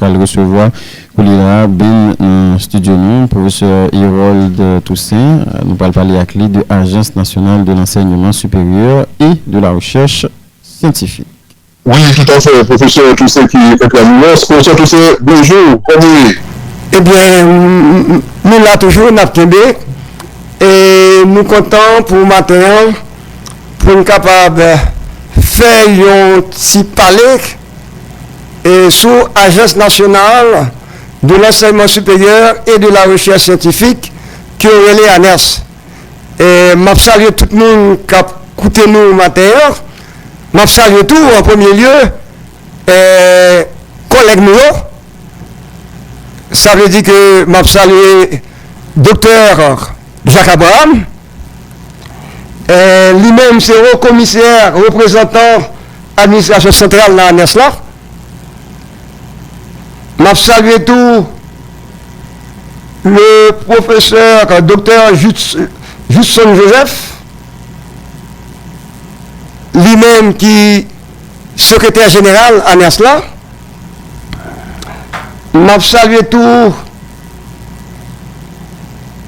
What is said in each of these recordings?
va le recevoir pour l'IRA, Ben studio nous, professeur Harold Toussaint. Nous allons parler avec lui de l'Agence nationale de l'enseignement supérieur et de la recherche scientifique. Oui, tout à fait, professeur Toussaint qui est la nuance. Professeur Toussaint, bonjour, comment vous êtes? Eh bien, nous là toujours, nous avons et nous comptons pour matin, pour nous capables de faire un petit palais et sous Agence nationale de l'enseignement supérieur et de la recherche scientifique qui est l'ANES. Et je salue tout le monde qui a écouté nous matin. Je salue tout en premier lieu, collègues nous. Ça veut dire que je salue docteur Jacques Abraham. Lui-même, c'est le commissaire représentant l'administration centrale de l'ANES. Je salue tout le professeur docteur Jusson Joseph, lui-même qui est secrétaire général à NESLA. Je salue tout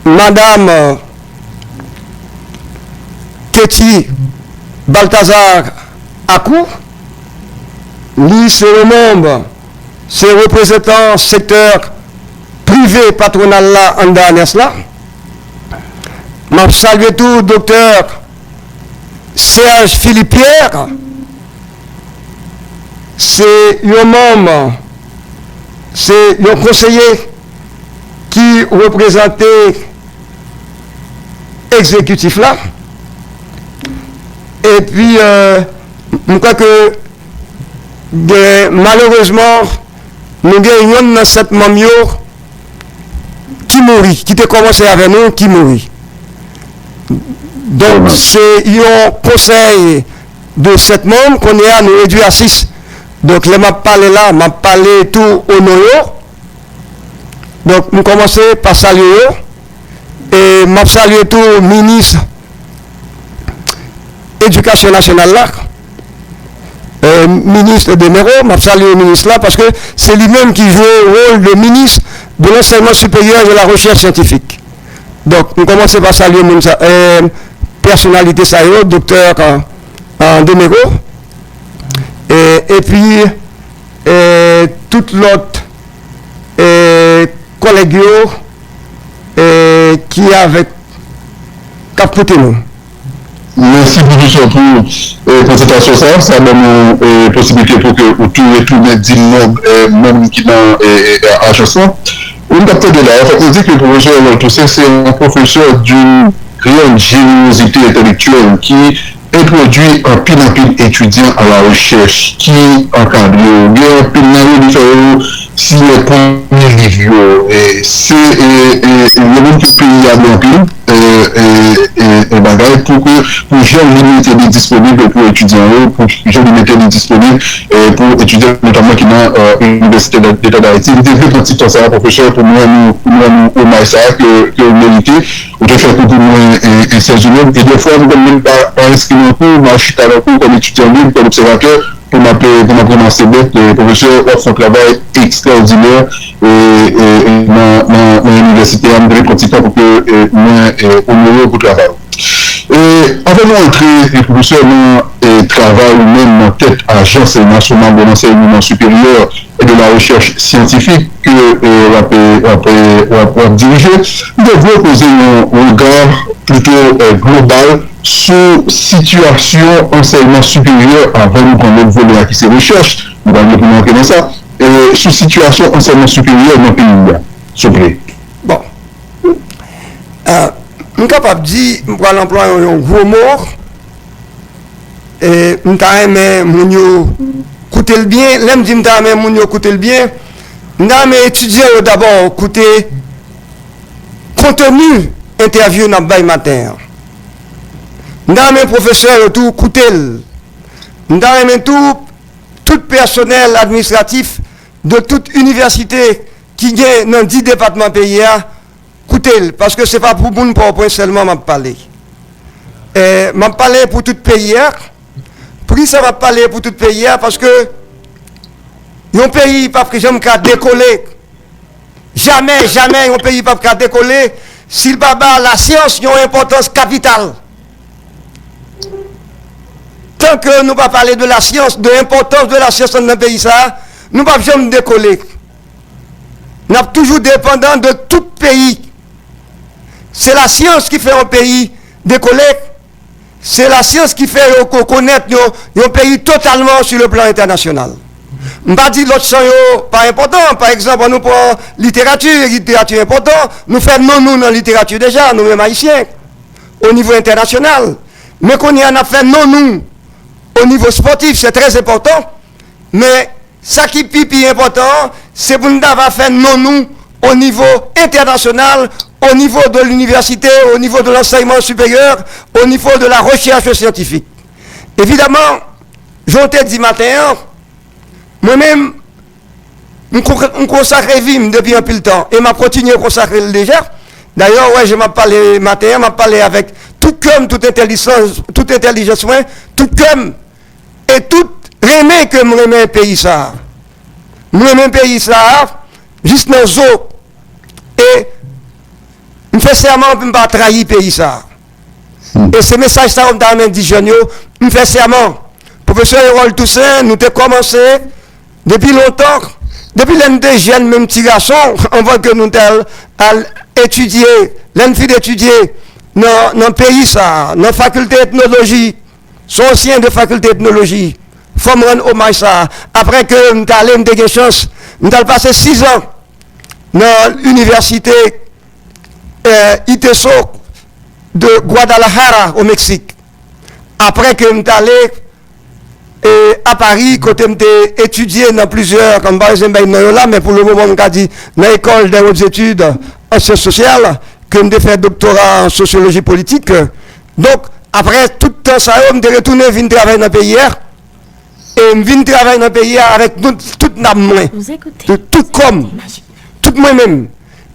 Madame Ketty Balthazar Akou, lui c'est le membre, c'est représentant secteur privé patronal là en dernière là. Je salue tout docteur Serge Philippe Pierre, c'est un membre, c'est un conseiller qui représentait exécutif là. Et puis, je crois que malheureusement, nous gagnons dans cette membres qui mourit, qui a commencé avec nous, qui mourit. Donc, c'est un conseil de 7 membres qu'on est à nous réduire à 6. Donc, je m'a parlé là, m'a parlé tout au noyau. Donc, nous commençons par saluer et m'a salué tout le ministre Éducation nationale là. Ministre de Méro, m'a salué le ministre là parce que c'est lui-même qui joue le rôle de ministre de l'enseignement supérieur et de la recherche scientifique. Donc, nous commençons par saluer personnalité ça docteur Deméro et puis tout l'autre collègues qui avec capté nous. Merci professeur pour la présentation. Ça donne une possibilité pour que tout et tout les 10 membres qui dans l'agence. On capte de là. En fait, on dit que le professeur Toussaint, c'est un professeur d'une grande générosité intellectuelle qui introduit un pile étudiant à la recherche, qui encadre. Il y a un pile si le premier livre, c'est le même qui peut y avoir un pile. Pour que les gens limités disponibles pour étudier, pour les gens limités disponibles pour étudier, notamment qui dans l'Université d'État d'Haïti. Il devait un petit temps ça, professeur, pour nous au Maïsa, que mérité, ou de faire beaucoup moins un séjour. Et des fois, nous ne même pas inscrire un cours, mais je suis à cours comme étudiant libre, comme observateur, pour m'appeler en CBET. Le professeur offre un travail extraordinaire dans l'université. On devrait continuer pour que nous honorions votre travail. Avant d'entrer, le professeur travaille même dans tête agence nationale de l'enseignement supérieur et de la recherche scientifique que va diriger. Nous devons poser un regard plutôt global sur situation enseignement supérieur avant de prendre le volet qui c'est recherche. Nous allons montrer dans ça. Sur situation enseignement supérieur dans le pays. S'il vous plaît. Bon. Je suis capable de dire, je vais employer un gros mot, et je vais écouter le bien, là je dis que je écouter le bien, je vais étudier d'abord, écouter contenu interview dans le matin. Je vais professeur tout écouter, je vais tout personnel administratif de toute université qui est dans 10 départements pays. Écoutez, parce que ce n'est pas pour mon propre seulement m'a parlé. M'a parlé pour tout pays. Pour qui ça va parler pour tout pays? Parce que un pays pas jamais décoller. Jamais un pays pas décoller s'il pas la science a une importance capitale. Tant que nous ne pas parler de la science, de l'importance de la science dans le pays, nous ne pouvons jamais décoller. Nous sommes toujours dépendants de tout pays. C'est la science qui fait un pays décoller. C'est la science qui fait connaître un pays totalement sur le plan international. Je ne pas dire l'autre chose pas important. Par exemple, nous prenons littérature est important. Nous faisons nous dans la littérature déjà, nous-mêmes haïtiens, au niveau international. Mais qu'on y en a fait nous au niveau sportif, c'est très important. Mais ça qui est plus important, c'est pour nous faire nous au niveau international, au niveau de l'université, au niveau de l'enseignement supérieur, au niveau de la recherche scientifique. Évidemment, j'en ai dit matin, moi-même, je consacre vie depuis un peu de temps et je continue à consacrer déjà. D'ailleurs, ouais, je m'ai parlé matin, je m'ai parlé avec tout comme, toute intelligence, tout comme et tout remé que je remets un pays ça. Je remets un pays ça, juste dans le zoo. Et je fais serment pour ne pas trahir le pays ça. Et ce message ça, on t'a même dit jeunes, je fais serment. Professeur Hérol Toussaint, nous avons commencé depuis longtemps, depuis l'un des jeunes, même petits garçons, on voit que nous avons étudié, l'un fille d'étudier dans le pays ça, dans la faculté d'ethnologie, sont anciens de faculté d'ethnologie. Il faut me rendre hommage ça. Après que nous avons eu chance, nous avons passé 6 ans dans l'université ITESO de Guadalajara au Mexique. Après que nous allé à Paris, côté j'ai étudié dans plusieurs, comme par exemple là, mais pour le moment, on a dit dans l'école des hautes études en sciences sociales, que j'ai fait doctorat en sociologie politique. Donc, après tout le temps, ça, je suis retourné, je viens travailler dans le pays hier. Et je viens travailler dans le pays hier avec toute la main. Tout comme, tout moi-même.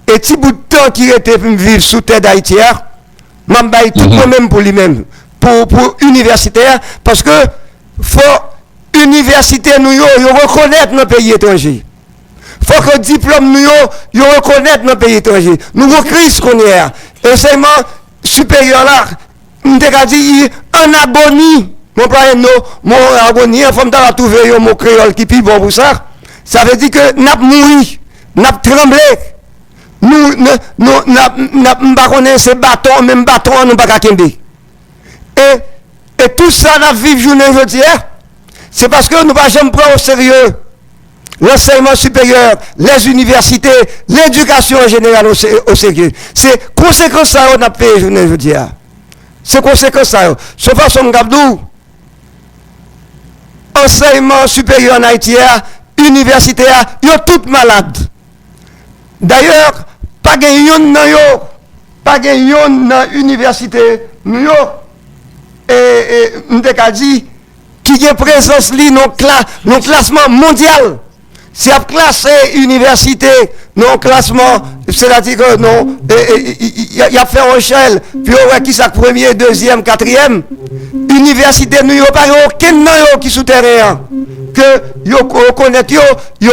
Et petit bout de temps qui était pour vivre sous terre d'Haïti, je vais tout moi-même pour lui-même, pour universitaire, parce que faut université nous reconnaître nos pays étrangers. Faut que diplôme nous reconnaître nos pays étrangers. Nous avons crise qu'on est. Enseignement supérieur là, nous avons dit en agonie. Mon agonie, en forme de trouver un mot créole qui est bon pour ça. Ça veut dire que nous avons mouru, nous avons tremblé. Nous n'avons pas connu ces bâtons, même bâtons, nous n'avons pas qu'à et tout ça, nous vivons journée aujourd'hui, c'est parce que nous ne pouvons jamais prendre au sérieux l'enseignement supérieur, les universités, l'éducation en général au sérieux. C'est conséquence ça qu'on a payé journée aujourd'hui. C'est conséquence ça. Sauf façon Gabdou, enseignement supérieur en Haïti, universitaire, ils sont tous malades. D'ailleurs, pas de yon dans l'université, nous et m'deka dit qui est présence li non classement mondial. Si a classé université non classement, c'est-à-dire que non il y a fait un échelle puis ouais qui ça premier, deuxième, quatrième université nous yo pas aucun nan qui souterrain que yo connaît yo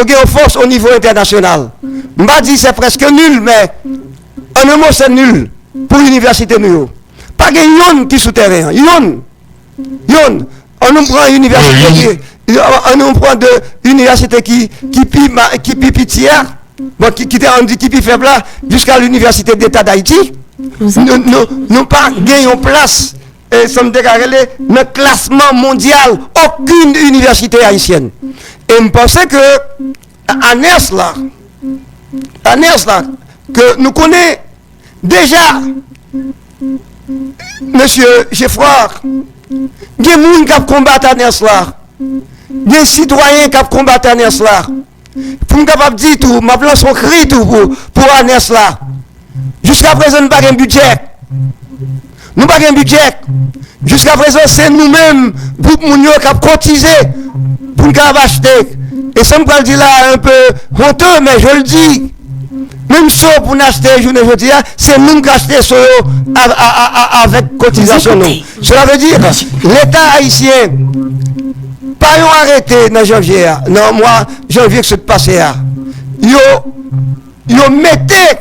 gagne force au niveau international. M'pa dit c'est presque nul mais en un mot c'est nul pour l'université nous. Pas de yon qui souterrain. Yon. On nous prend une université on nous prend de université qui pitière, bon, qui est faible là, jusqu'à l'université d'État d'Haïti. Nous pas gagnons place et sommes déclarés dans le classement mondial aucune université haïtienne. Et je pense que à NERS là, que nous connaissons déjà Monsieur Geoffroy, il y a des gens qui combattent à NERS là. Il y a des citoyens qui combattent à NERS là. Pour nous capable dire tout, ma place on crie tout pour à NERS là. Jusqu'à présent, nous n'avons pas de budget. Nous n'avons pas de budget. Jusqu'à présent, c'est nous-mêmes, groupe Mounio, qui avons cotisé pour nous acheter. Et ça me parle dire là un peu honteux, mais je le dis. Même si pour nous acheter, je ne veux dire, c'est nous qui achetons avec cotisation. Cela veut dire l'État haïtien pas yon arrêté dans janvier. Non, moi, janvier que c'est passé. Yo mettez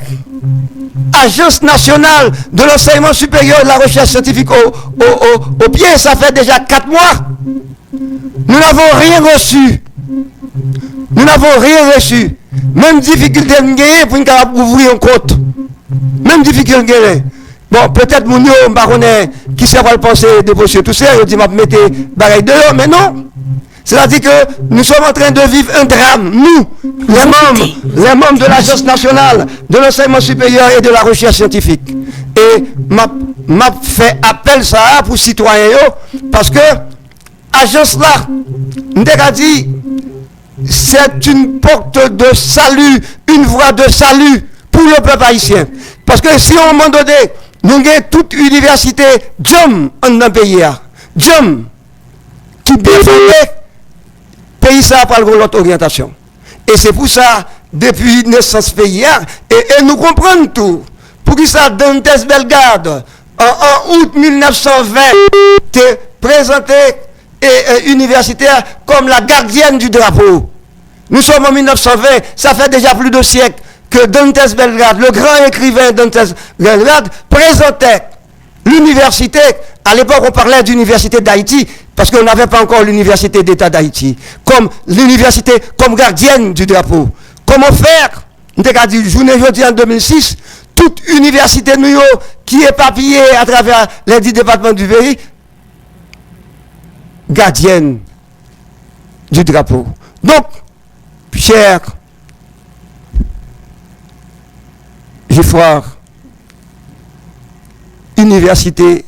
Agence nationale de l'enseignement supérieur et de la recherche scientifique au pied. Ça fait déjà 4 mois. Nous n'avons rien reçu. Nous n'avons rien reçu. Même difficulté de gagner pour nous ouvrir un compte. Même difficulté de gagner. Bon, peut-être mon yo, qui sait pas le penser de monsieur tout ça, il dit m'a mettez bagaille dehors, mais non. C'est-à-dire que nous sommes en train de vivre un drame, nous, les membres de l'Agence nationale de l'enseignement supérieur et de la recherche scientifique. Et m'a fait appel ça pour citoyens, parce que agence là, nous avons dit, c'est une porte de salut, une voie de salut pour le peuple haïtien. Parce que si on moment donné, nous avons toute université, Djom, en un pays, Djom, qui défendait pays ça par l'autre orientation. Et c'est pour ça, depuis naissance pays, et nous comprenons tout. Pour qui ça, Dantes Bellegarde, en août 1920, t'es présenté universitaire comme la gardienne du drapeau. Nous sommes en 1920, ça fait déjà plus de siècles que Dantes Bellegarde, le grand écrivain Dantes Bellegarde, présentait l'université. À l'époque, on parlait d'université d'Haïti, parce qu'on n'avait pas encore l'université d'État d'Haïti, comme l'université, comme gardienne du drapeau. Comment faire? On a dit, journée jeudi en 2006, toute université New York qui est éparpillée à travers les 10 départements du pays, gardienne du drapeau. Donc, cher Giffard, université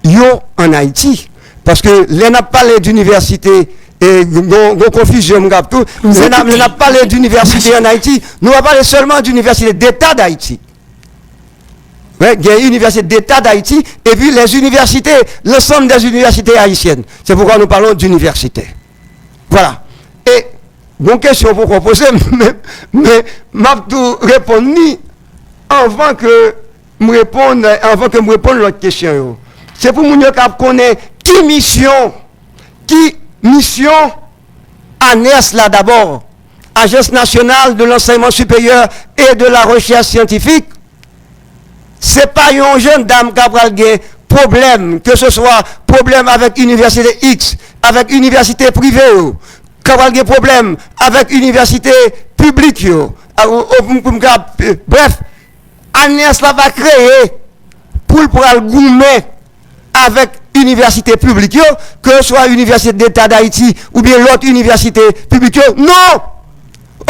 yo en Haïti, parce que les n'a parlé d'université et confusion on n'a parlé d'université en Haïti, nous avons parlé seulement d'université d'État d'Haïti. Ouais, il y a une université d'État d'Haïti et puis les universités, l'ensemble des universités haïtiennes. C'est pourquoi nous parlons d'université. Voilà. Et bon question pour proposer, mais m'a tout répondu avant que me réponde l'autre question. C'est pour nous connaître qui mission ANES là d'abord, Agence nationale de l'enseignement supérieur et de la recherche scientifique. C'est pas une jeune dame qui a problème, que ce soit problème avec université X, avec université privée, qui a problème avec université publique. Bref, ANES là va créer pour le goumer avec université publique, que ce soit université d'État d'Haïti ou bien l'autre université publique. Non!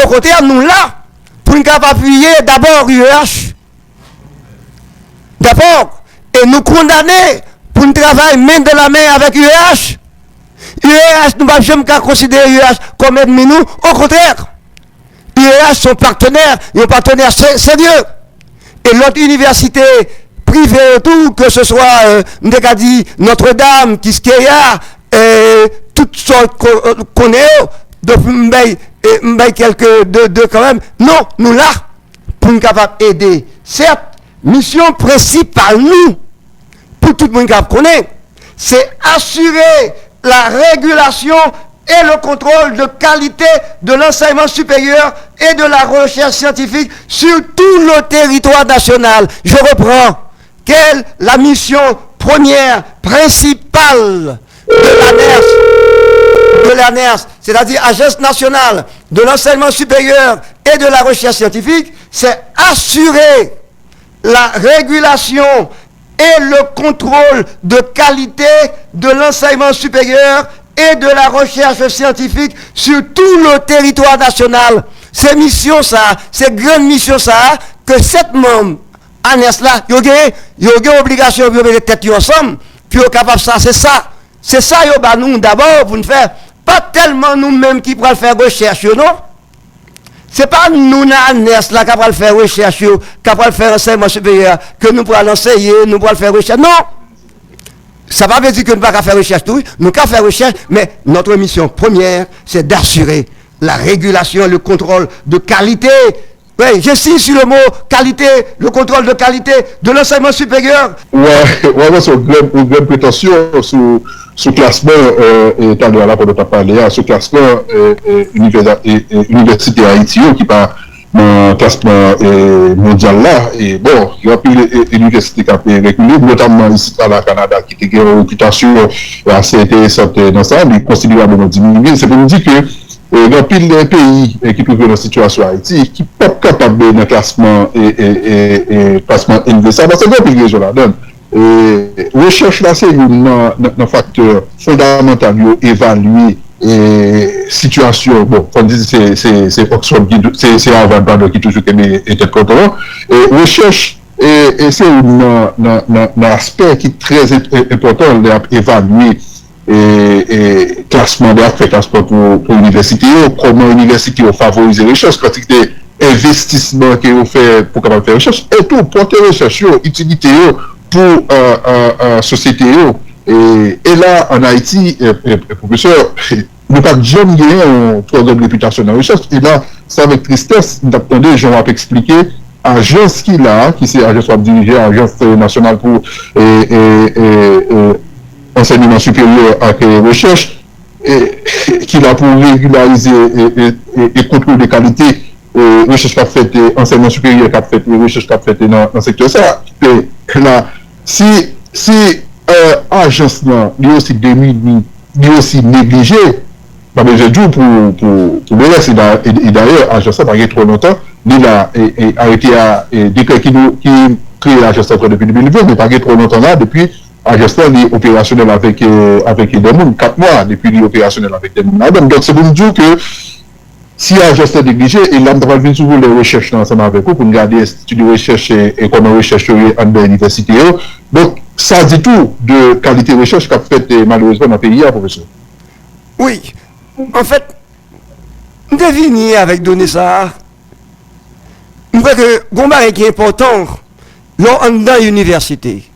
Au contraire, nous là, pour nous appuyer d'abord UEH. D'abord, et nous condamner pour nous travailler main dans la main avec UEH. UEH, nous ne pouvons jamais considérer UEH comme ennemi nous. Au contraire, UEH sont partenaires, et un partenaire sérieux. Et l'autre université privée, tout, que ce soit, Notre-Dame, Kiskeya, toutes sortes qu'on est, depuis quelques deux quand même. Non, nous là, pour nous capables d'aider. Certes, mission principale, nous, pour tout le monde qui connaît, c'est assurer la régulation et le contrôle de qualité de l'enseignement supérieur et de la recherche scientifique sur tout le territoire national. Je reprends. Quelle est la mission première, principale de l'ANES, c'est-à-dire Agence nationale de l'enseignement supérieur et de la recherche scientifique, c'est assurer la régulation et le contrôle de qualité de l'enseignement supérieur et de la recherche scientifique sur tout le territoire national. Ces missions ça, ces grandes missions ça, que 7 membres ANES là, il y a obligation de mettre tête ensemble, puis on est capable ça, c'est ça. C'est ça, nous d'abord pour nous faire, pas tellement nous-mêmes qui pourrons faire recherche, non? C'est pas nous, ANES là, qui pourrons faire recherche, qui pourrons faire enseignement supérieur, que nous pourrons l'enseigner, nous pourrons faire recherche. Non! Ça ne veut pas dire que nous ne pouvons pas faire recherche, tout, nous pouvons faire recherche, mais notre mission première, c'est d'assurer la régulation, le contrôle de qualité. Oui, j'insiste sur le mot qualité, le contrôle de qualité de l'enseignement supérieur. Ouais, c'est une grande prétention sur ce classement, et tout à l'heure, là, pour notre parler, ce classement Université Haïti, qui part dans le classement mondial là, et bon, il y a plus l'université qui a pu reculer, notamment ici à la Canada, qui était une réputation assez intéressante dans ça, mais considérablement diminuée. C'est pour nous dire que il y a pile de pays qui trouvent dans la situation Haïti, qui ne sont pas capables de dans classement classement universel. Parce que c'est une raison là-dedans. Recherche là, c'est un facteur fondamental pour évaluer situation. Bon, on dit c'est Oxford, c'est Harvard qui toujours était content. Recherche, c'est un aspect qui est très important d'évaluer et classement fait classement pour l'université, comment l'université favorise les recherches, quantité d'investissement qu'il fait pour capable faire recherche, et tout, porter recherche, utilité pour la société. Et là, en Haïti, professeur, nous n'avons pas jamais gagné un programme de réputation dans la recherche. Et là, c'est avec tristesse, nous attendons, je vais expliquer, agence qu'il a, qui c'est agence dirigée, agence nationale pour enseignement supérieur à recherche, qui a pour régulariser et contrôler les qualités, recherche qu'a fait, enseignement supérieur qu'a fait, recherche qu'a fait dans le secteur. Ça, là, si agence là, il est aussi démunie, il est aussi négligé, pas besoin de pour le reste, et d'ailleurs, agence ça, pas trop longtemps, il a arrêté à décret qui crée l'agence depuis 2020, mais pas trop longtemps là, depuis Agestor est opérationnel avec des gens, 4 mois depuis qu'il est opérationnel avec des gens. Donc c'est pour nous dire que si Agestor est négligé, et là, nous allons venir sur les recherches ensemble avec vous pour regarder l'Institut de recherche et comment rechercher en l'université. Donc ça dit tout de qualité de recherche qu'a fait malheureusement dans le pays, professeur. Oui, en fait, nous devons venir avec donner ça. Nous voyons que Gomba est important dans l'université.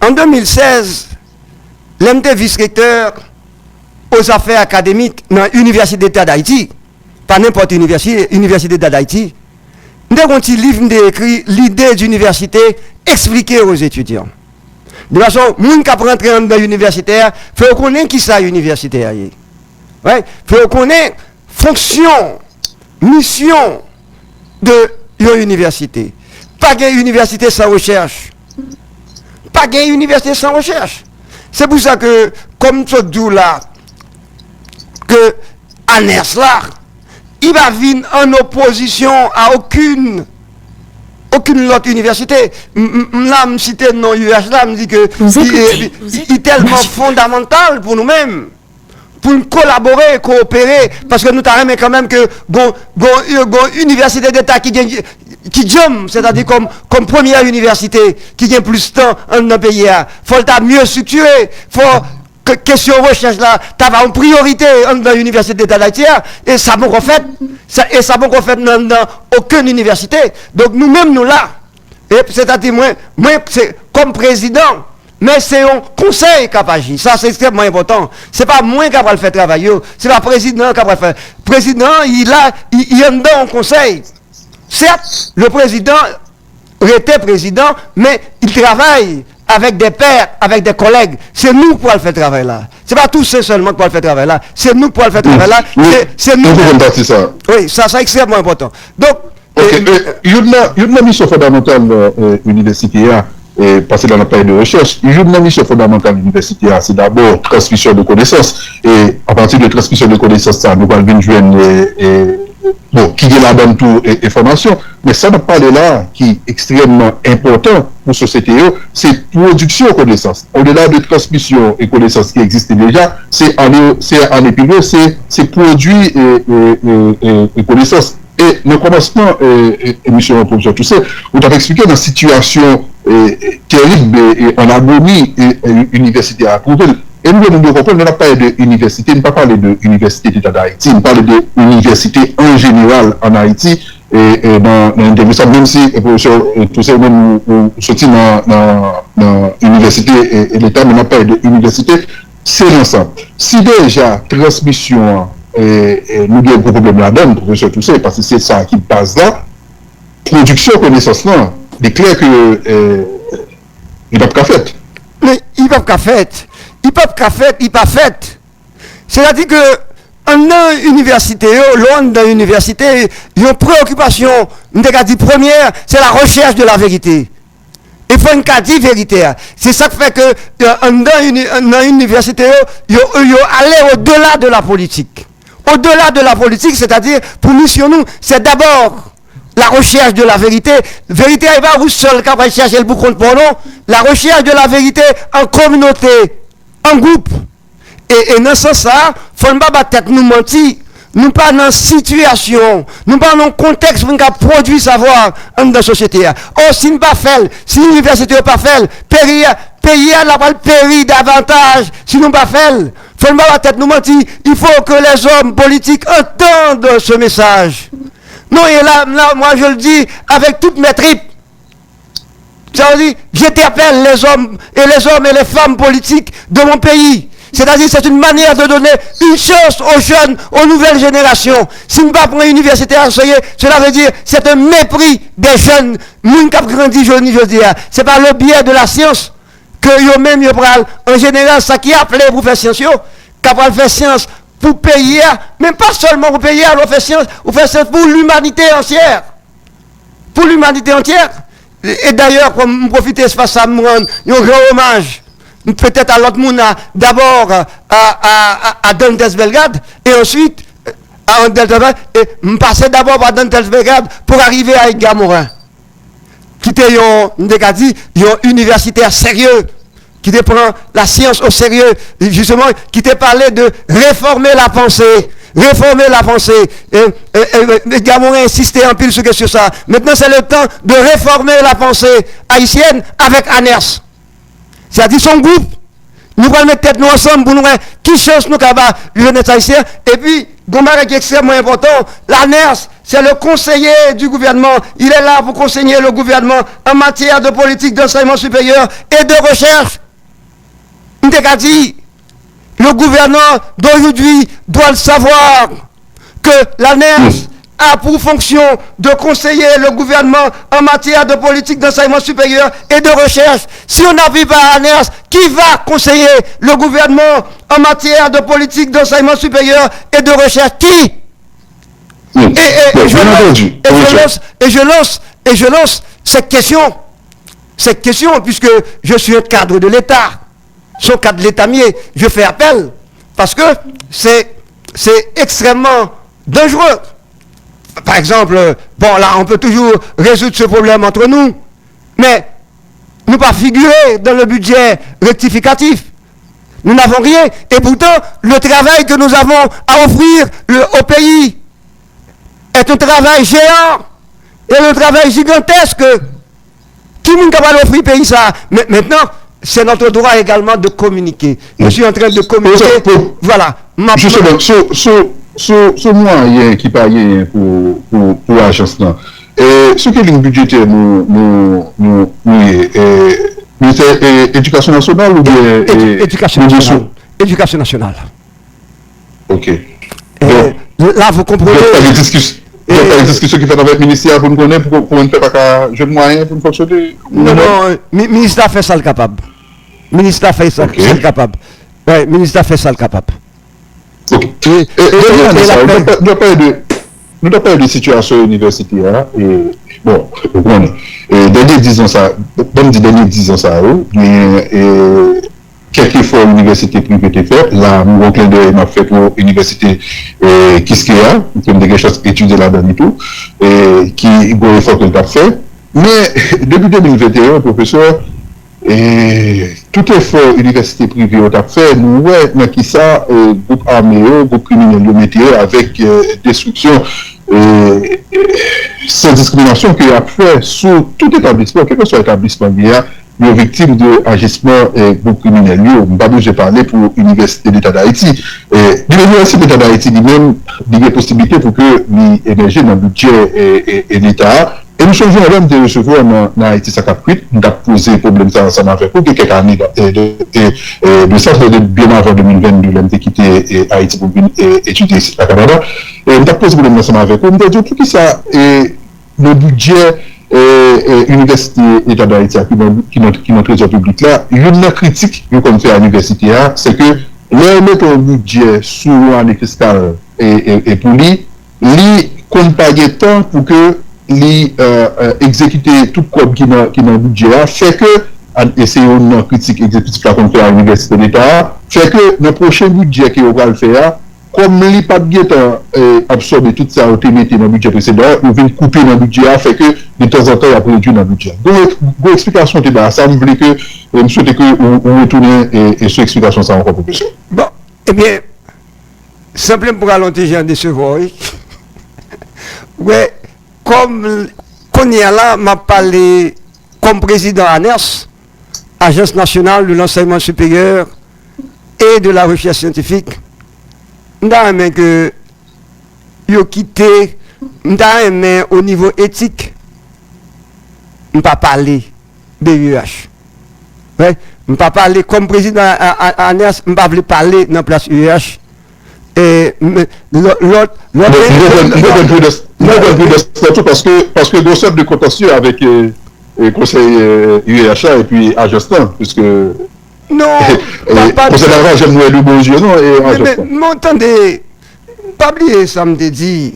En 2016, l'MT vice-recteur aux affaires académiques dans l'Université d'État d'Haïti, pas n'importe université d'État d'Haïti, nous avons un petit livre écrit l'idée d'université expliquée aux étudiants. De toute façon, les gens qui rentrent dans l'université, il faut connaître qui ça l'université. Il faut connaître fonction, mission de l'université. Pas une université sans recherche. Pas une université sans recherche. C'est pour ça que, comme ce dit là, que ANERS là, il va venir en opposition à aucune autre université. Là, je cite le nom UH là, je dis que il est tellement fondamental pour nous-mêmes. Pour collaborer, coopérer, parce que nous avons quand même que université d'État qui jump, c'est-à-dire comme première université qui gagne plus de temps dans le pays. Il faut mieux structurer, faut que question recherche là, tu as une priorité dans l'université d'État d'Haïti, et ça va fait dans aucune université. Donc nous-mêmes nous là, et c'est-à-dire moi c'est comme président. Mais c'est un conseil qui a agi. Ça, c'est extrêmement important. C'est pas moi qui va le faire travailler. C'est pas le président qui va le faire. Le président, il est dans un conseil. Certes, le président était président, mais il travaille avec des pairs, avec des collègues. C'est nous pour le faire travailler là. C'est pas tous ceux seulement pour le faire travailler là. C'est nous pour le faire travailler là. C'est nous. Oui, ça, c'est extrêmement important. Donc, il y a une mission fondamentale universitaire. Et passer dans la période de recherche, il y a une mission fondamentale de l'université, c'est d'abord transmission de connaissances. Et à partir de transmission de connaissances, ça, nous allons joindre qui est là dans toute information. Mais ça, nous parle là, qui est extrêmement important pour la société, c'est production de connaissances. Au-delà de transmission et connaissances qui existent déjà, c'est en épilier, c'est produit et connaissances. Et le commencement, émission professeur Toussaint, vous avez expliqué dans la situation terrible et en agonie université à Couvel. Et nous devons comprendre, nous n'avons pas parlé d'université, nous n'avons pas parlé de l'université d'État d'Haïti, nous parlons de l'université en général en Haïti, et dans l'intervention, même si le professeur Toussaint même sorti dans l'université et l'État, nous n'avons pas parlé de l'université, c'est l'ensemble. Si déjà, transmission, nous avons un problème là-dedans, professeur Toussaint, parce que c'est ça qui passe là, production connaissance là, il est clair que il n'y a pas de fait. Mais il n'y a pas de fait. il peut pas fait, il pas fait. C'est-à-dire que dans l'université, loin de l'université, une préoccupation, première, c'est la recherche de la vérité. Il faut une qualité véritaire. C'est ça qui fait que dans l'université, ils aller au-delà de la politique. Au-delà de la politique, c'est-à-dire, pour nous, sur nous, c'est d'abord la recherche de la vérité. Vérité, il va vous seul quand vous cherchez le boucon pour nous. La recherche de la vérité en communauté, en groupe. Et dans ce sens-là, il ne faut pas tête nous mentir. Nous pas dans situation, nous pas dans contexte pour nous produire savoir dans la société. Oh, si nous pas fait, si l'université n'a pas fait, pays n'a pas péri davantage. Si nous pas fait, faut pas la tête nous mentir. Il faut que les hommes politiques entendent ce message. Non, et là, moi je le dis avec toutes mes tripes. Ça veut dire, j'interpelle les hommes et les femmes politiques de mon pays. C'est-à-dire, c'est une manière de donner une chance aux jeunes, aux nouvelles générations. Si nous ne pas prendre l'université à enseigner, cela veut dire c'est un mépris des jeunes, nous qui avons grandi, je dis. C'est par le biais de la science que eux-mêmes, en général, ça qui appelé pour faire science, capable de faire science pour payer, mais pas seulement pour payer, on fait science pour l'humanité entière. Pour l'humanité entière. Et d'ailleurs, pour me profiter de ce passage, me rendre un grand hommage. Peut-être à l'autre monde, d'abord à Dantes Belgrade, et ensuite à Dantes Belgrade, et me passer d'abord par Dantes Belgrade pour arriver à Edgar Morin, qui était un universitaire sérieux, qui te prend la science au sérieux, justement, qui te parlait de réformer la pensée. Réformer la pensée. Edgar Morin insistait en pile sur ça. Maintenant, c'est le temps de réformer la pensée haïtienne avec Aners. C'est-à-dire son groupe, nous allons mettre tête nous ensemble pour nous voir qui chance nous capables de jeunesse haïtienne. Et puis, Gomara qui est extrêmement important, l'ANERS, c'est le conseiller du gouvernement. Il est là pour conseiller le gouvernement en matière de politique d'enseignement supérieur et de recherche. Le gouvernement d'aujourd'hui doit le savoir que l'ANERS a pour fonction de conseiller le gouvernement en matière de politique d'enseignement supérieur et de recherche. Si on n'arrive pas à l'ANERS, qui va conseiller le gouvernement en matière de politique d'enseignement supérieur et de recherche? Qui? Je lance cette question, puisque je suis un cadre de l'État. Son cadre de l'État mieux, je fais appel, parce que c'est extrêmement dangereux. Par exemple, bon là, on peut toujours résoudre ce problème entre nous, mais nous pas figurer dans le budget rectificatif. Nous n'avons rien, et pourtant, le travail que nous avons à offrir au pays est un travail géant, et un travail gigantesque. Qui nous capable d'offrir au pays ça? Mais maintenant, c'est notre droit également de communiquer. Je suis en train de communiquer. Voilà. Justement, ce moyen qui paye pour l'agence là. Et ce qui est une budgétaire, ministère éducation nationale ou bien éducation nationale. Ok. Là, vous comprenez. Il y a des discussions qui fait avec le ministère pour nous connaître, pour ne faire pas de jeunes moyens pour nous fonctionner. Non, le ministère fait ça le capable. Le ministère fait ça le capable. Oui, le ministère fait ça le capable. Ok. Nous n'avons pas de situation universitaire. Bon, dernier 10 ans, ça, quelques efforts l'université privée était fait. Là, mon clin d'œil m'a fait pour l'université Kiskeya, qui a des choses étudiées là-dedans et tout, qui a un effort qu'elle a fait. Mais depuis 2021, professeur, tout effort université privée a fait, nous, mais qui ça, groupe armé, groupe criminel, le métier, avec destruction, sans discrimination qu'il a fait sur tout établissement, quel que soit l'établissement qu'il y a, les victimes d'agissement groupe criminel. J'ai parlé pour l'Université d'État d'Haïti. L'Université d'État d'Haïti lui-même, il y a possibilité pour que l'énergie dans le budget et l'État. Et nous changeons même de recevoir dans Haïti, ça a nous avons posé problème ça ensemble avec vous, quelques années de ça, bien avant 2022, nous avons quitté Haïti pour étudier au Canada. Et nous avons posé problème ensemble avec vous. Nous avons dit tout ça, le budget université État d'Haïti qui notre trésor public là, une critique qu'on fait à l'université, c'est que leur mettre un budget sous l'année fiscale et pour lui compte pas de temps pour que exécuter tout comme qui dans le budget fait que essayer une critique exécutive qu'on fait à l'université d'État fait que le prochain budget qu'il va le faire comme il pas bien absorber tout ça au mis dans le budget précédent, il vient couper dans le budget, fait que de temps en temps il a produit dans le budget. Donc, l'explication de ça me voulait que je souhaitais que vous retournez et sur l'explication ça encore plus. Bon, eh bien, simplement pour ralentir, j'ai un décevoir. Ouais, comme qu'on y a là, m'a parlé comme président ANERS, Agence nationale de l'enseignement supérieur et de la recherche scientifique. M'da que yo quitté m'da au niveau éthique m'pa parler BUH. Ouais, m'pa parler comme président ANERS, m'pa vle parler dans place UH. Et l'autre parce que deux sortes de contentieux avec le conseil UEHA et puis Agestan puisque non, pas de ça. J'aime le bon Dieu, non? Mais m'entendez, pas oublier, ça me dit,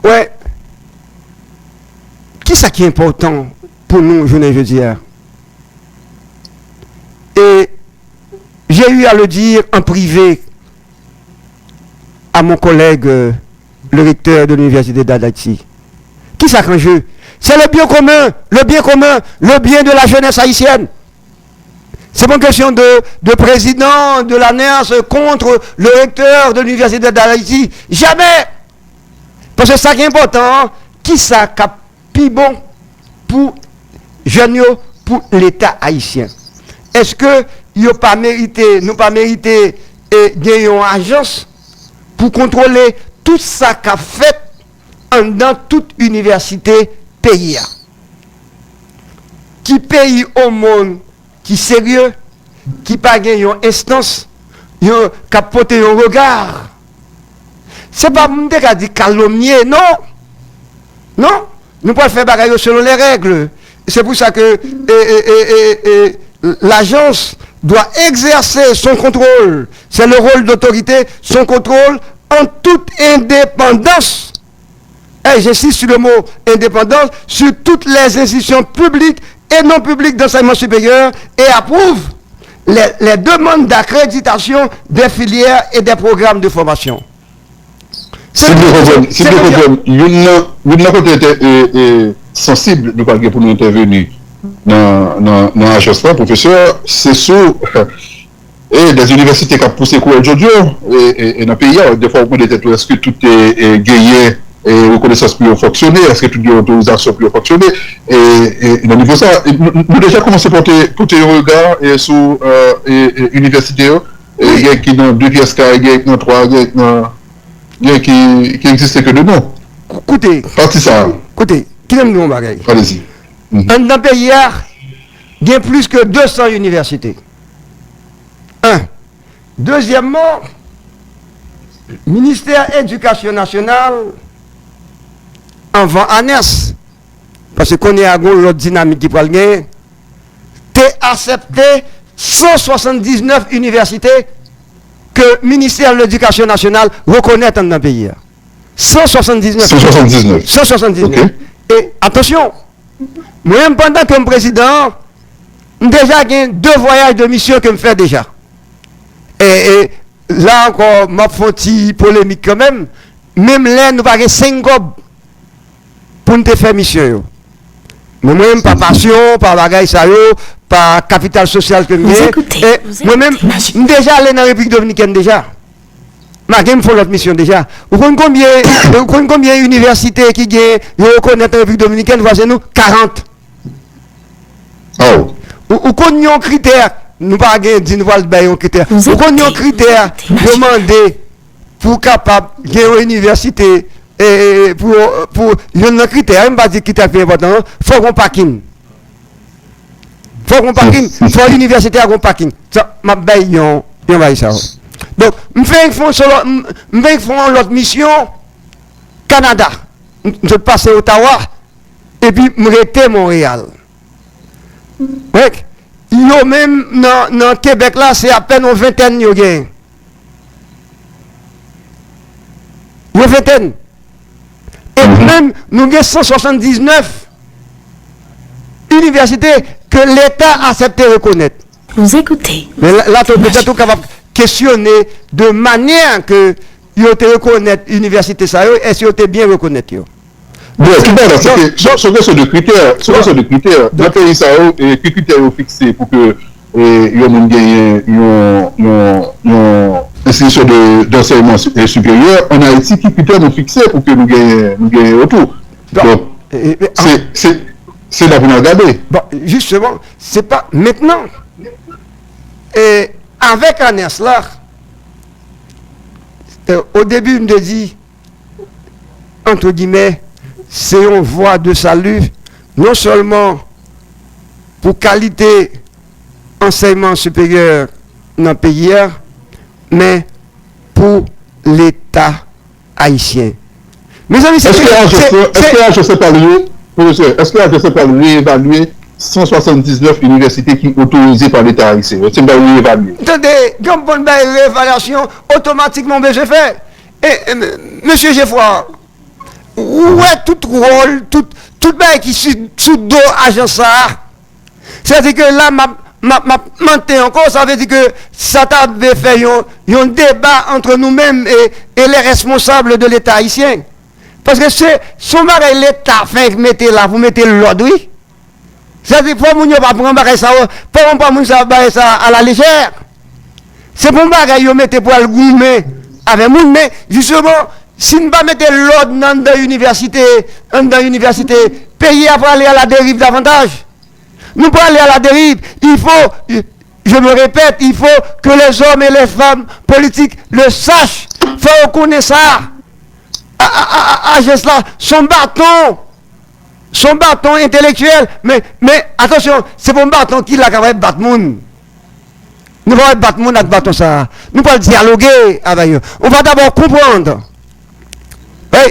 ouais, qui ça qui est important pour nous, je ne dis. Et j'ai eu à le dire en privé à mon collègue, le recteur de l'université d'Haïti. Qui ça qu'en jeu? C'est le bien commun, le bien de la jeunesse haïtienne. C'est pas une question de président de l'ANERS contre le recteur de l'université d'Haïti. Jamais. Parce que ça qui est important, qui ça qui bon pour jeunes, pour l'État haïtien. Est-ce que nous pas mérité gagner une agence pour contrôler tout ça qu'a fait dans toute université pays. Qui pays au monde qui sérieux, qui pas gagné une instance, qui a porté un regard. C'est pas mon qui a dit calomnier, non. Non, nous pouvons faire bagaille selon les règles. C'est pour ça que l'agence doit exercer son contrôle. C'est le rôle d'autorité, son contrôle en toute indépendance. Et j'insiste sur le mot indépendance, sur toutes les institutions publiques et non publiques d'enseignement supérieur et approuve les demandes d'accréditation des filières et des programmes de formation. Si vous n'avez sensible pour nous intervenir dans la gestion, professeur, c'est sûr. Et des universités qui ont poussé cours aujourd'hui, et dans le pays, des fois, on peut dire est-ce que tout est gagné et reconnaissance pour fonctionner, est-ce que tout est autorisation pour fonctionner, et dans le niveau ça, nous déjà commencé à porter un regard sur l'université, il y a qui dans 2 pièces carrées, il y a qui dans 3, il y a qui n'existe que de nom. Écoutez, parti ça. Écoutez, qui aime nous bagaille? Allez-y. Dans le pays, il y a plus que 200 universités. Un. Deuxièmement, ministère de l'Éducation nationale, avant ANERS, parce qu'on est à l'autre dynamique qui peut le gagner, t'es accepté 179 universités que le ministère de l'Éducation nationale reconnaît dans le pays. 179. 179. Okay. Et attention, moi-même pendant que je suis président, déjà j'ai 2 voyages de mission que je fais déjà. Et là encore, ma fonti polémique quand même. Même là, nous avons 5 gobes pour nous faire mission. Moi-même, par passion, par bagaille, par capital social que j'ai. Moi-même, déjà allé dans la République dominicaine déjà. Je fais l'autre mission déjà. Vous connaissez combien d'universités qui reconnaissent la République dominicaine? Voici nous 40. Oh. Vous connaissez un critère? Nous pas dire nous un critère. Vous connaissez un critère demandé pour capable de une université et pour un critère, même pas dire critère plus important, faut qu'on parking. Faut l'université à un parking. Ça m'a baillé ça. Donc, je fais l'autre mission Canada. Je passe à Ottawa et puis m'arrêter Montréal. Yo même dans Québec là, c'est à peine une vingtaine yo gagne. Une vingtaine. Et même nous avons 179 universités que l'État a accepté de reconnaître. Vous écoutez. Mais là, tu peut-être capable de questionner de manière que vous te reconnaître l'université, ça, est-ce que vous bien reconnaître? Bon, tout d'abord, ce sont des critères. Ce sont des critères. Dans le pays, ça a des critères fixés pour que il y ait institution d'enseignement supérieur. En Haïti, qui critères nous fixés pour que nous gagnions autour. Donc, c'est là pour nous regarder. Bon, justement, c'est pas maintenant. Et avec Agnès là, au début, on me dit, entre guillemets, c'est une voie de salut, non seulement pour qualité enseignement supérieur dans le pays, mais pour l'État haïtien. Mes amis, est-ce que je pas lui, professeur, est-ce que je pas réévaluer 179 universités qui sont autorisées par l'État haïtien? C'est pas réévaluer. Attendez, comme bonne réévaluation, automatiquement, je fais. Et monsieur Geoffroy, où est tout rôle, tout le qui sous dos agence ça? C'est-à-dire que là, m'a menté encore, ça veut dire que ça t'avait fait un débat entre nous-mêmes et les responsables de l'État haïtien. Parce que c'est son mari l'État fait mettez là, vous mettez l'ordre, oui. C'est-à-dire pour nous pas prendre ça, pour pas nous ça à la légère. C'est pour bagay yo mettez pour le gourmet avec nous, mais justement si nous ne pas mettre l'ordre dans l'université, pays après aller à la dérive davantage. Nous pour aller à la dérive, il faut, je me répète, il faut que les hommes et les femmes politiques le sachent. Il faut reconnaître ça. À Gesla, son bâton intellectuel, mais attention, c'est mon bâton qui l'a capable de battre monde. Nous ne pouvons pas battre monde avec bâton ça. Nous pouvons dialoguer avec eux. On va d'abord comprendre.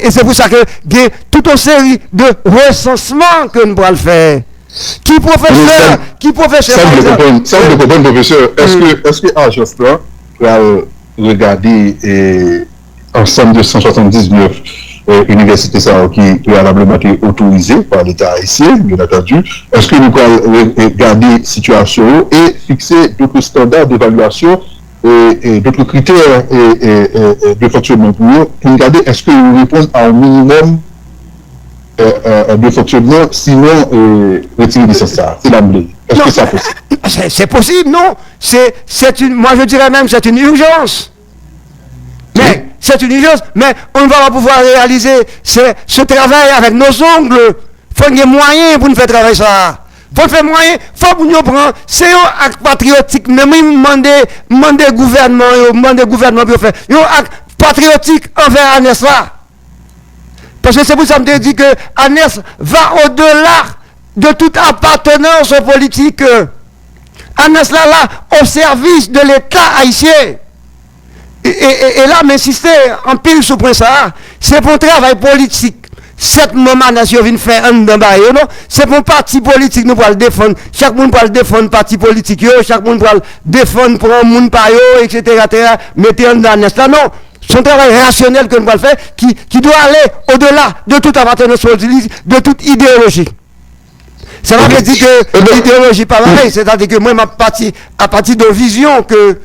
Et c'est pour ça que il y a toute une série de recensements que nous pouvons faire. Qui professeur ça vous comprendre, professeur. Est-ce que Agence là va regarder ensemble de 179 universités qui préalablement été autorisées par l'État haïtien, bien entendu? Est-ce que nous pouvons regarder la situation et fixer d'autres standards d'évaluation et d'autres critères de fonctionnement pour regarder est-ce que nous répondons à un minimum de fonctionnement, sinon retirer ça. C'est l'emblée. Est-ce que c'est possible? C'est possible, non. Moi je dirais même c'est une urgence. Mais c'est une urgence, mais on ne va pas pouvoir réaliser ce travail avec nos ongles. Il faut qu'il y ait moyen pour nous faire travailler ça. Il faut faire moyen, il faut que nous prenions, c'est un acte patriotique, même demander gouvernement pour faire. Un acte patriotique envers Agnès là. Parce que c'est pour ça que je me dis que Agnès va au-delà de toute appartenance politique. Agnès là, au service de l'État haïtien. Et là, m'insister en pile sur point ça, c'est pour travail politique. Cette moment nation vient faire un débat, non? C'est pour parti politique, nous pour le défendre. Chaque monde pour le défendre parti politique, chaque monde pour le défendre pour un monde par etc. Mettez en Agnès là, non. Son travail rationnel que nous allons faire, qui doit aller au-delà de toute appartenance politique, de toute idéologie. Ça veut dire que l'idéologie pas pareil, c'est-à-dire que moi, à partir de vision que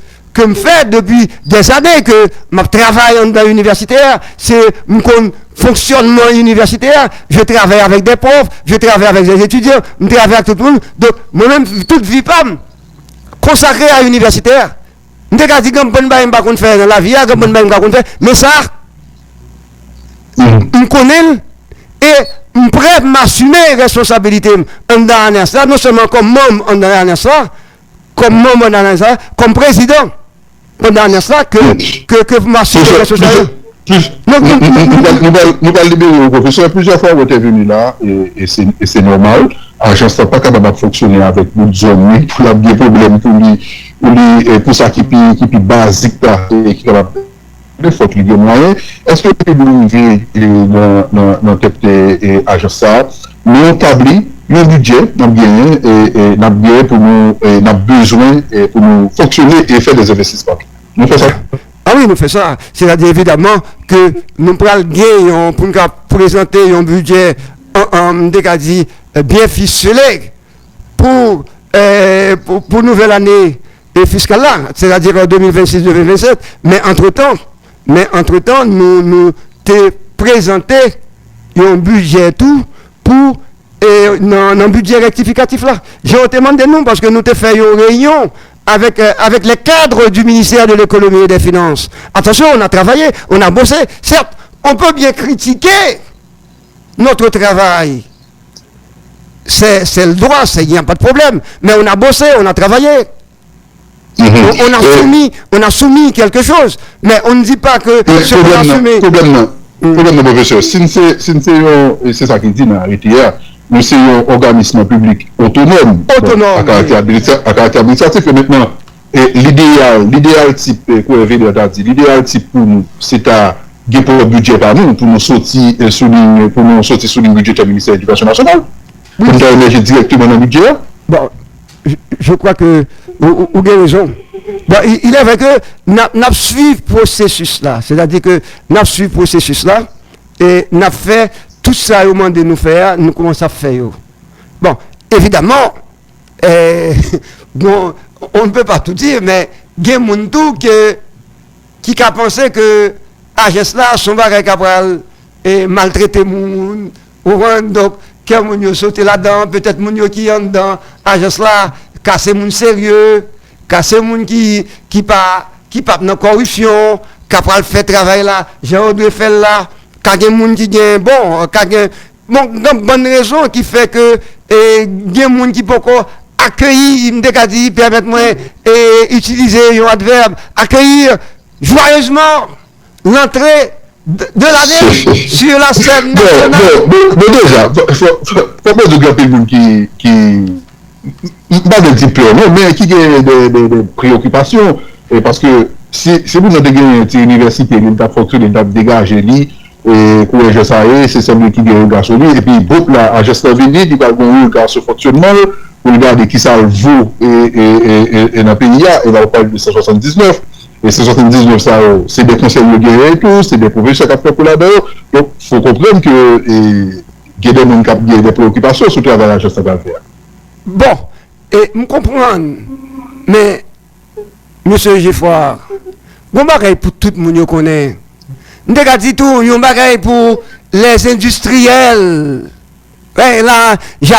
me fait depuis des années, que je travaille dans l'universitaire, c'est mon fonctionnement universitaire, je travaille avec des profs, je travaille avec des étudiants, je travaille avec tout le monde. Donc, moi-même, toute vie pas consacrée à l'universitaire. Je ne dis pas que je ne peux pas faire dans la vie, mais ça, je connais et je suis prêt à m'assumer les responsabilités dans ça, non seulement comme membre dans ça, comme membre dans ça, comme président dans ça, que m'assumer les responsabilités. Nous allons libérer le professeur. Plusieurs fois, vous êtes venu là, et c'est normal. L'agence n'est pas capable de fonctionner avec d'autres zones pour des problèmes pour ça qui est basique et qui est capable de faire des moyens. Est-ce que vous arrivez dans cette agence nous établi un budget, nous avons bien pour nous, nous avons besoin pour nous fonctionner et faire des investissements. Nous faisons ça. Ah oui, nous faisons ça. C'est-à-dire évidemment que nous prenons gain pour nous présenter un budget bien ficelé pour nouvelle année fiscale là, c'est-à-dire en 2026-2027. Mais entre-temps, nous t'ai présenté un budget tout pour un budget rectificatif là. J'ai demandé nous parce que nous t'ai fait une réunion avec les cadres du ministère de l'économie et des finances. Attention, on a travaillé, on a bossé. Certes, on peut bien critiquer notre travail. C'est le droit, il n'y a pas de problème. Mais on a bossé, on a travaillé. On a soumis quelque chose. Mais on ne dit pas que ce qu'on a soumis... Problème, professeur, si c'est ça qu'il dit dans l'arrêté hier, nous sommes un organisme public autonome. À caractère administratif. Et maintenant, l'idéal type, l'idéal type pour nous, c'est à gagner pour le budget par nous, pour nous sortir sous ligne budgétaire du ministère de l'Éducation nationale. Pour nous émerger directement dans le budget. Bon, je crois que vous avez raison. Bon, il est vrai que nous suivons le processus là. C'est-à-dire que nous suivons le processus là et nous fait tout ça au moment de nous faire, nous commençons à faire. Bon, évidemment, bon, on ne peut pas tout dire, mais il y a des gens qui a pensé que l'agence là, son bagage capable et maltraiter les gens. Donc, quand moun sauté là-dedans, peut-être moun qui est dedans, l'agence là, casser moun sérieux, casser moun qui pas dans corruption, capable faire travail là, j'ai faire là. Quand moun qui gagne bonne raison qui fait que des moun qui peut accueillir me permettre moi utiliser un adverbe accueillir joyeusement l'entrée de l'année sur la scène nationale. Bon déjà faut pas de grand monde qui pas de diplôme mais qui a des préoccupations parce que si vous n'avez pas une université qui a fonctionné, qui a dégagé et pour les gens, c'est celui qui gagne regard sur lui. Et puis, beaucoup là, à gestion venue, il va avoir un regard sur fonctionnement pour regarder qui ça vaut et dans le pays, et là, on parle de 179. Et 179, ça, c'est des conseils de guerre et tout, c'est des professeurs qui ont fait pour là-dedans. Donc, il faut comprendre que il y a des gens qui ont des préoccupations sur le travail à la gestion d'affaires. Bon, et je comprends, mais, monsieur Geffroy, bon bagay pour tout le monde qui connaît. Nous avons dit tout, un bagay pour les industriels. Ouais, là, je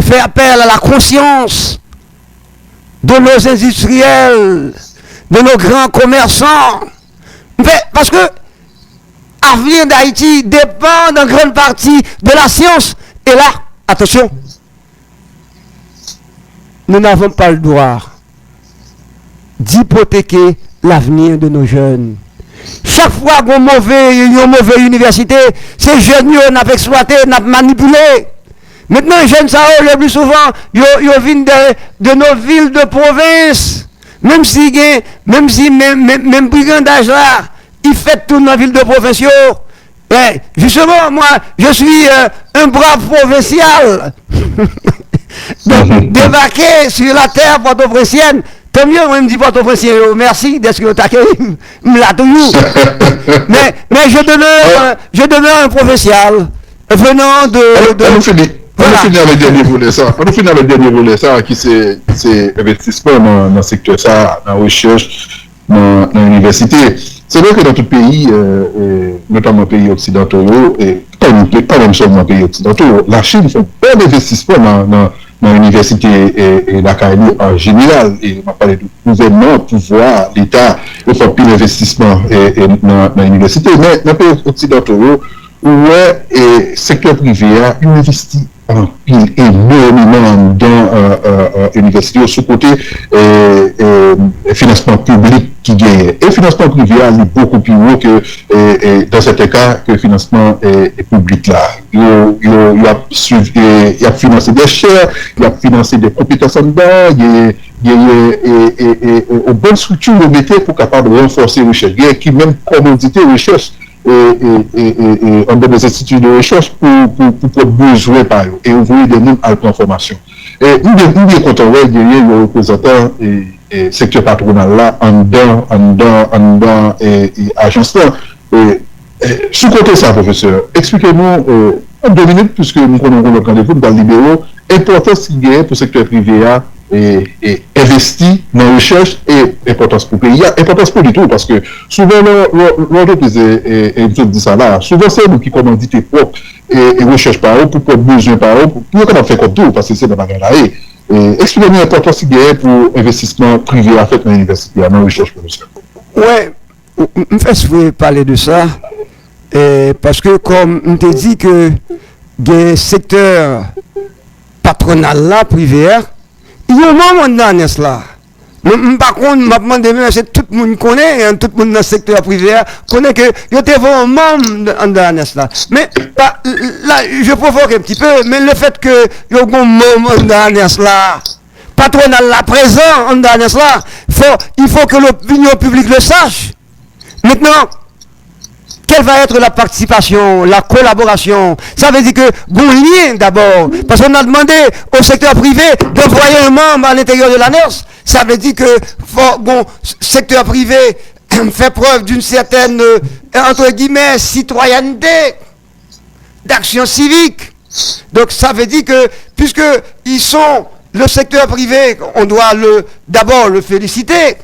fais appel à la conscience de nos industriels, de nos grands commerçants. Parce que l'avenir d'Haïti dépend en grande partie de la science. Et là, attention, nous n'avons pas le droit d'hypothéquer l'avenir de nos jeunes. Chaque fois qu'on une mauvaise université, ces jeunes qui ont exploité, ont manipulé. Maintenant, les jeunes, ça, le plus souvent, ils viennent de nos villes de province. Même brigandage là, ils font tout dans la ville de province. Ouais, justement, moi, je suis un brave provincial. Donc, débarquer sur la terre port-au-printienne, tant mieux, moi, je me dis port-au-printienne, merci d'être que tu as là toujours. mais je demeure un provincial venant de On finit avec le dernier volet ça. Qui c'est investissement dans le secteur ça, dans la recherche, dans l'université. C'est vrai que dans tout pays, notamment les pays occidentaux, et pas même seulement les pays occidentaux, la Chine fait plein d'investissements dans l'université et la carrière en général. Et on va parler du gouvernement, pouvoir, l'État, il faut plus d'investissement dans l'université. Mais dans les pays occidentaux, le secteur privé a investi en pile énormément dans l'université, sous côté financement public qui gagne. Et le financement privé est beaucoup plus haut que dans certains cas que le financement public là. Il a financé des chaires, il a financé des compétences en dedans, il y a une bonne structure de métier pour capable de renforcer la recherche. Il y a qui même commodité recherche en des instituts de recherche pour besoin par eux et ouvrir des mondes à la formation. Et nous bien content ouais gagner le représentant et secteur patronal là en dedans et agence là. Sous côté ça professeur, expliquez-nous en 2 minutes puisque nous connaissons le rendez-vous dans le libéraux, importance qu'il y a pour le secteur privé et investi dans la recherche et importance pour le pays. Il y a importance pour du tout parce que souvent l'entreprise et dit ça là, souvent c'est nous qui commandons tes propres et recherche par eux pour besoin par eux pour comment faire comme tout parce que c'est dans la là. Expliquez-nous l'importance qu'il y a pour investissement privé à faire dans l'université dans la recherche professeur. Ouais, je vais parler de ça parce que comme on te dit que des secteurs patronal là privé il y a un moment dans cela. Par contre, je me demande si tout le monde connaît, tout le monde dans le secteur privé connaît que il y a un membre dans cela. Mais là, je provoque un petit peu, mais le fait que il y a un membre dans cela, patronal là présent dans cela, il faut que l'opinion publique le sache. Maintenant, quelle va être la participation, la collaboration? Ça veut dire que bon lien d'abord, parce qu'on a demandé au secteur privé d'envoyer un membre à l'intérieur de la NERS. Ça veut dire que bon secteur privé fait preuve d'une certaine entre guillemets citoyenneté, d'action civique. Donc ça veut dire que puisque ils sont le secteur privé, on doit d'abord le féliciter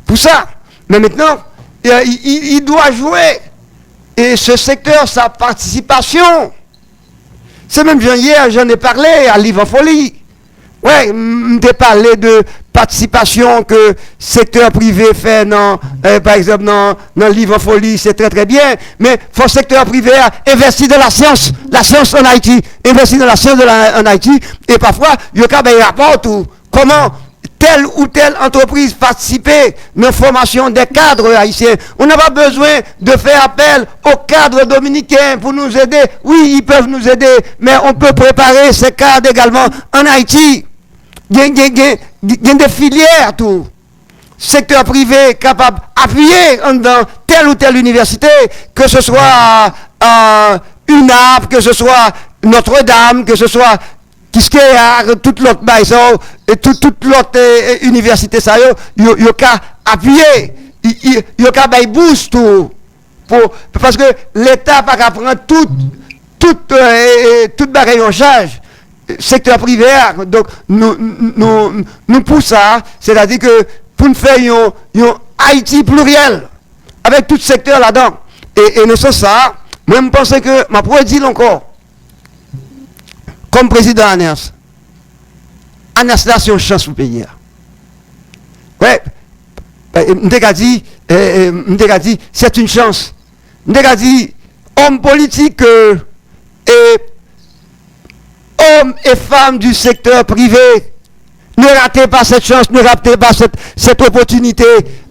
pour ça. Mais maintenant, il doit jouer. Et ce secteur, sa participation, c'est même hier, j'en ai parlé à Livre en Folie. Ouais, j'ai parlé de participation que le secteur privé fait, par exemple, dans Livre en Folie, c'est très très bien, mais il faut le secteur privé investir dans la science en Haïti, investir dans la science en Haïti, et parfois, il y a un rapport tout. Comment telle ou telle entreprise participer dans la formation des cadres haïtiens. On n'a pas besoin de faire appel aux cadres dominicains pour nous aider. Oui, ils peuvent nous aider, mais on peut préparer ces cadres également en Haïti. Il y a des filières, tout. Secteur privé capable d'appuyer dans telle ou telle université, que ce soit UNAP, que ce soit Notre-Dame, que ce soit toute l'autre maison et toute l'autre université ça yo ka appuyer yo ka bay boost tout parce que l'état pas qu'à prendre toute bagaille en charge secteur privé donc nous pour ça c'est-à-dire que pour nous faire un Haïti pluriel avec tout secteur là-dedans et ne c'est ça moi je pense que ma pourrais dire encore comme président ANERS, ANERS là c'est une chance pour le pays. Ouais, je dit, c'est une chance. Je dit, hommes politiques et hommes et femmes du secteur privé, ne ratez pas cette chance, ne ratez pas cette opportunité.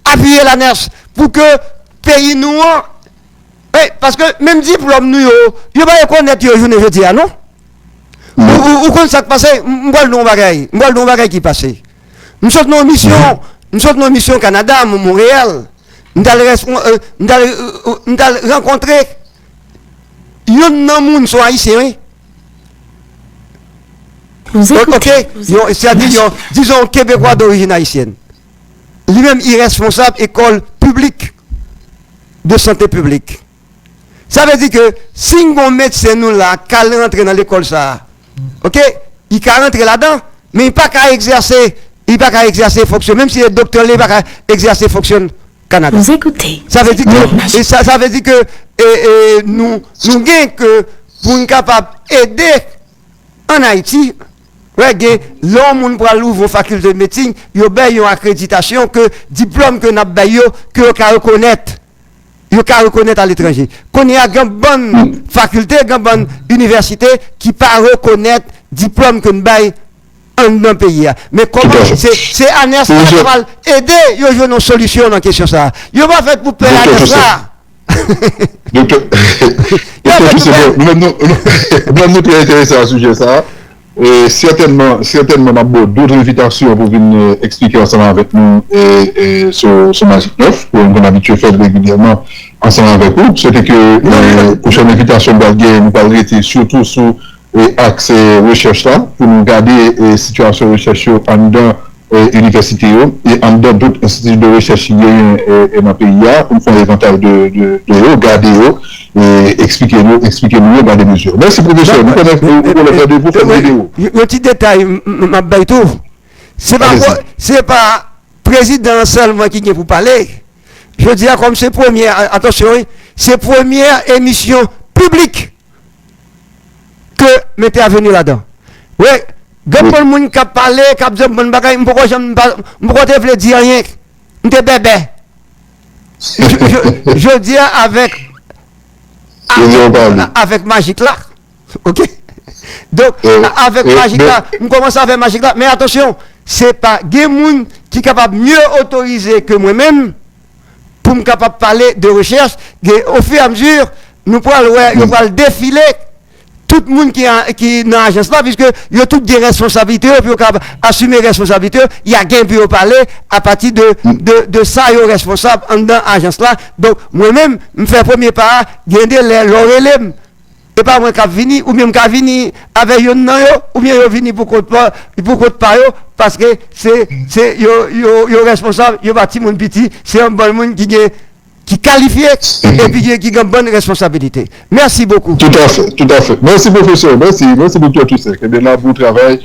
Appuyez l'ANERS pour que le pays nous... Ouais, parce que même diplôme nous, il ne va pas reconnaître le jeudi, non? Ou quand ça passe, moi le nom bagaille qui passe. Nous sommes en mission au Canada, à Montréal. Nous allons rencontrer un monde sont haïtiens. Ok, c'est-à-dire disons Québécois d'origine haïtienne. Lui-même irresponsable école publique de santé publique. Ça veut dire que si on médecin nous là, qu'à rentrer dans l'école ça. Ok, il peut rentrer là-dedans, mais il n'a pas qu'à exercer, fonction, même si le docteur n'est pas qu'à exercer fonction Canada. Vous écoutez. Ça veut dire que, ça veut dire que nous gagnons que pour être capable d'aider en Haïti, l'homme pour l'ouvrir aux facultés de médecine, il y a une accréditation que diplôme que nous avons, que nous reconnaître. Il faut reconnaître à l'étranger. Qu'on y a une bonne faculté, une bonne université qui peut reconnaître diplôme que nous avons dans le pays. Mais comment c'est ANERS qui va aider à jouer une solution dans la question ça. Il va faire pour payer ANERS là. Nous sommes intéressés à ce sujet ça. Et certainement, d'autres invitations pour venir expliquer ensemble avec nous sur Magic 9, comme on a habitué à faire régulièrement ensemble avec vous. C'était que prochaine invitation de nous parler surtout sur l'accès recherche là, pour nous garder la situation de recherche en dedans l'université et en dedans d'autres instituts de recherche dans le pays, on fait l'inventaire de garder et expliquer-nous dans des mesures. Merci professeur, nous connaissons pour le rendez-vous pour la vidéo. Un petit détail, c'est pas président seulement qui vient pour parler. Je dis comme c'est première, attention, c'est première émission publique que mettez à venir là-dedans. Oui, quand le monde qui a parlé, qui a dit bon bagay, pourquoi je ne veux dire rien, je suis bébé. Je dis avec magique là, ok? Donc, avec magique là, on commence avec magique là, mais attention, c'est pas des gens qui sont capables de mieux autoriser que moi-même pour me capable de parler de recherche. Au fur et à mesure, nous pourrons défiler tout le monde qui est dans l'agence là, puisque il y a toutes des responsabilités, puis assumer les responsabilités, il y a gain pour parler à partir de ça, il est responsable dans l'agence là. Donc, moi-même, je fais premier pas, gagner l'oreille. Et pas moi qui vini ou même qui vini avec yon nan yo ou bien yo vini pour compte pas yo parce que c'est yo responsable yo bâti mon petit c'est un bon monde qui qualifié et puis qui a une bonne responsabilité. Merci beaucoup. Tout à fait. Merci professeur. Merci beaucoup à tous. Que de là, bon travail.